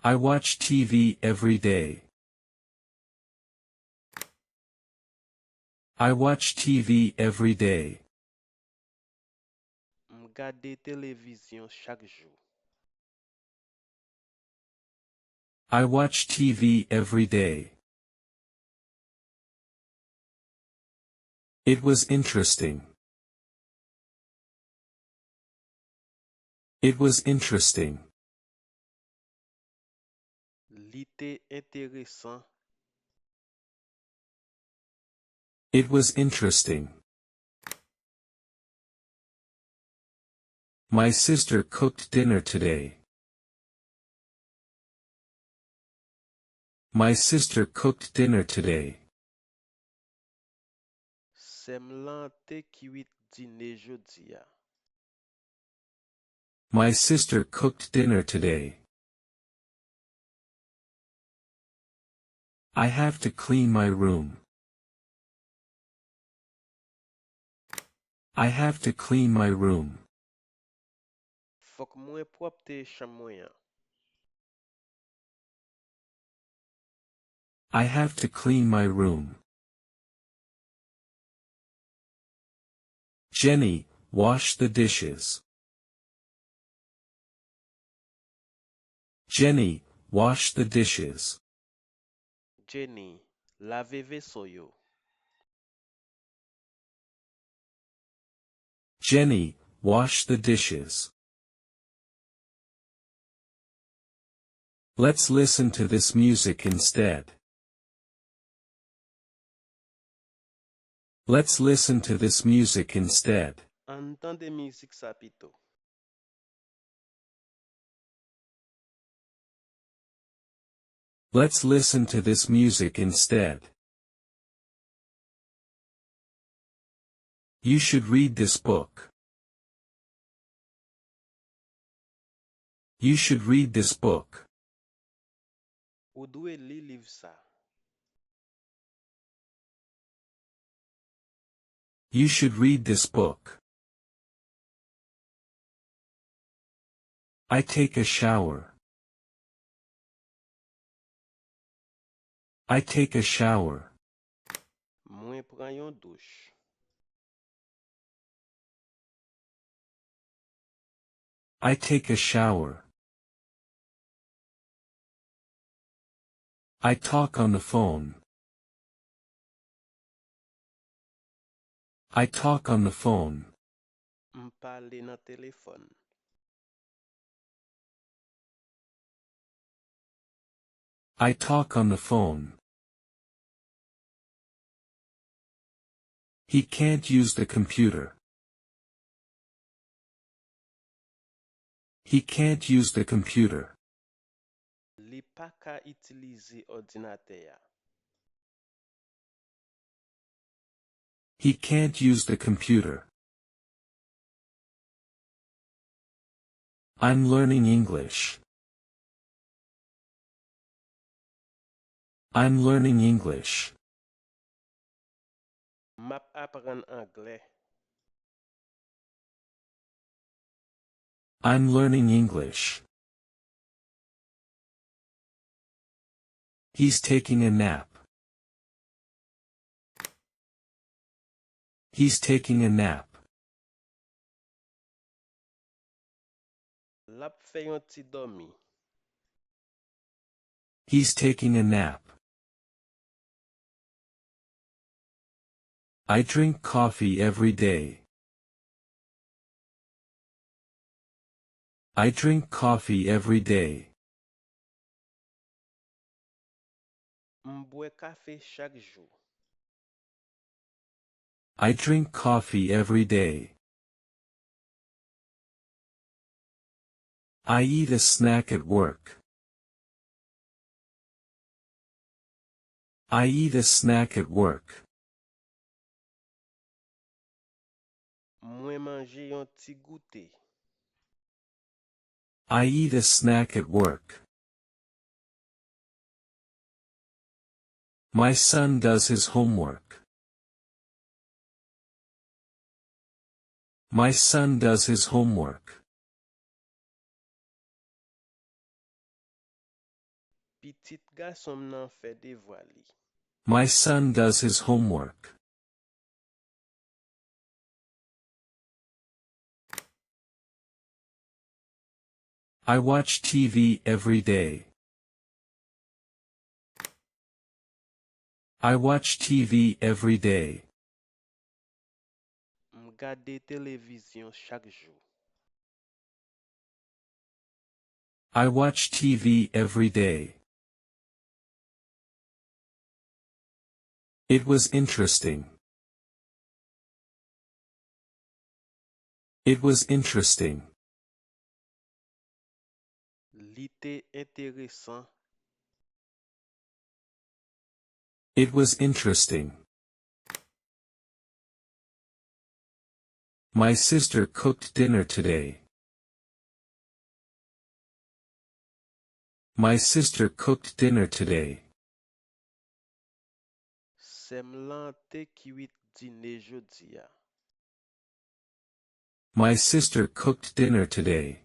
I watch TV every day. I watch TV every day. M'gade télévision chaque jour. I watch TV every day. It was interesting. It was interesting. Li te intéressant. It was interesting. My sister cooked dinner today. My sister cooked dinner today. Semlan te kiwit dîner jodi ya. My sister cooked dinner today. I have to clean my room. I have to clean my room. Fok mwen propte chambre mwen ya. I have to clean my room. Jenny, wash the dishes. Jenny, wash the dishes. Jenny, lave vaisseau yo. Jenny, wash the dishes. Let's listen to this music instead. Let's listen to this music instead. Entende musique sa pito. Let's listen to this music instead. You should read this book. You should read this book. Ou dwe li liv sa. You should read this book. I take a shower. I take a shower. Mwen pran yon douche. I take a shower. I talk on the phone. I talk on the phone. M'pale nan téléphone. I talk on the phone. He can't use the computer. He can't use the computer. Li pa ka itilize ordinateur ya. He can't use the computer. I'm learning English. I'm learning English. Map apprend anglais. I'm learning English. He's taking a nap. He's taking a nap. Lap fè yon ti dormi. He's taking a nap. I drink coffee every day. I drink coffee every day. M'bwe café chaque jour. I drink coffee every day. I eat a snack at work. I eat a snack at work. Mwen manje yon ti goûter. I eat a snack at work. My son does his homework. My son does his homework. Pitit gasom nan fè devwa li. My son does his homework. I watch TV every day. I watch TV every day. M gade televizyon chak jou. I watch TV every day. It was interesting. It was interesting. Li te enteresan. It was interesting. My sister cooked dinner today. My sister cooked dinner today. Sem lan te kiwit dine jodi ya. My sister cooked dinner today.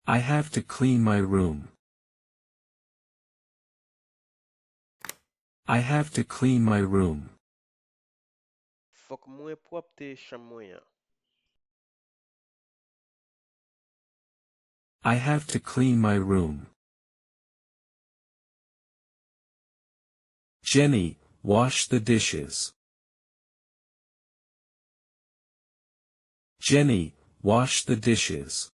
I have to clean my room. I have to clean my room. Fok mwen propte cham mwen yan. I have to clean my room. Jenny, wash the dishes. Jenny, wash the dishes.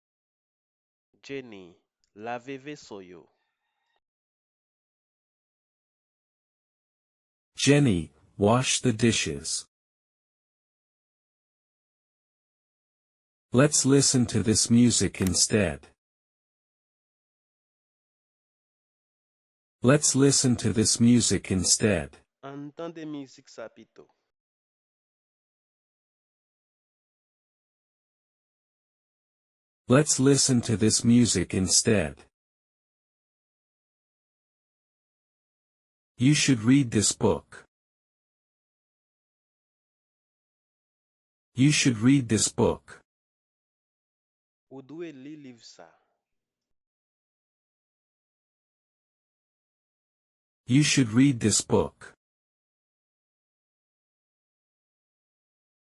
Jenny, lave veso yo. Jenny, wash the dishes. Let's listen to this music instead. Let's listen to this music instead. An tan de mizik sa pito. Let's listen to this music instead. You should read this book. You should read this book. Ou dwe li liv sa. You should read this book.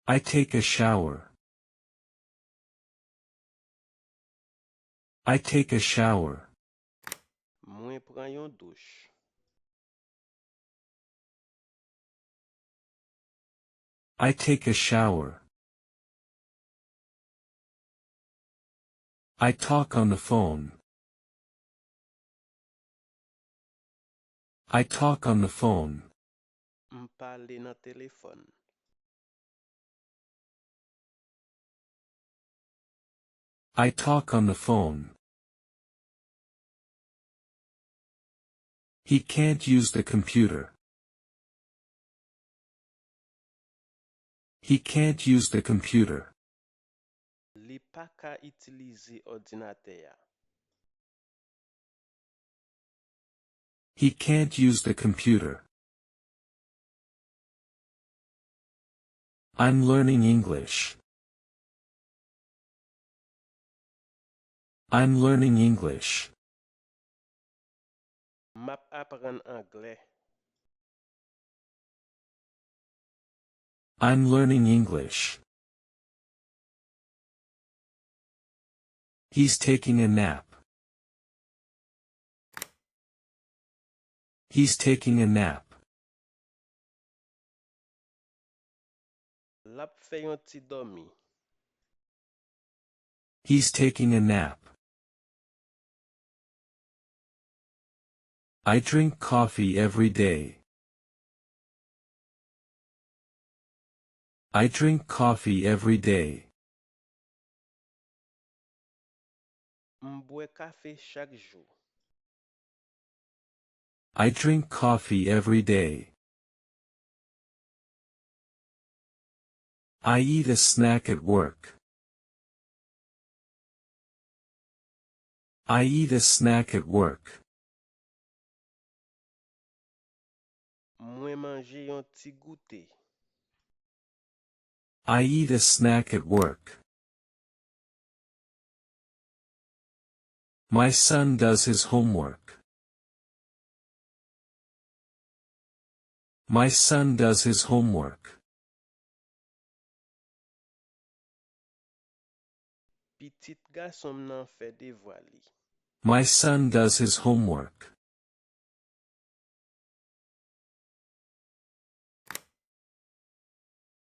I take a shower. I take a shower. Mwen pran yon douche. I take a shower. I talk on the phone. I talk on the phone. M pale nan telefon. I talk on the phone. He can't use the computer. He can't use the computer. Li pa ka itilize ordinate ya. He can't use the computer. I'm learning English. I'm learning English. Map apran angle. I'm learning English. He's taking a nap. He's taking a nap. Lap fe yon ti domi. He's taking a nap. I drink coffee every day. I drink coffee every day. M bwe kafe chak jou. I drink coffee every day. I eat a snack at work. I eat a snack at work. Mwen manje yon ti goute. I eat a snack at work. My son does his homework. My son does his homework. Petit garçon nan fait devoir li. My son does his homework.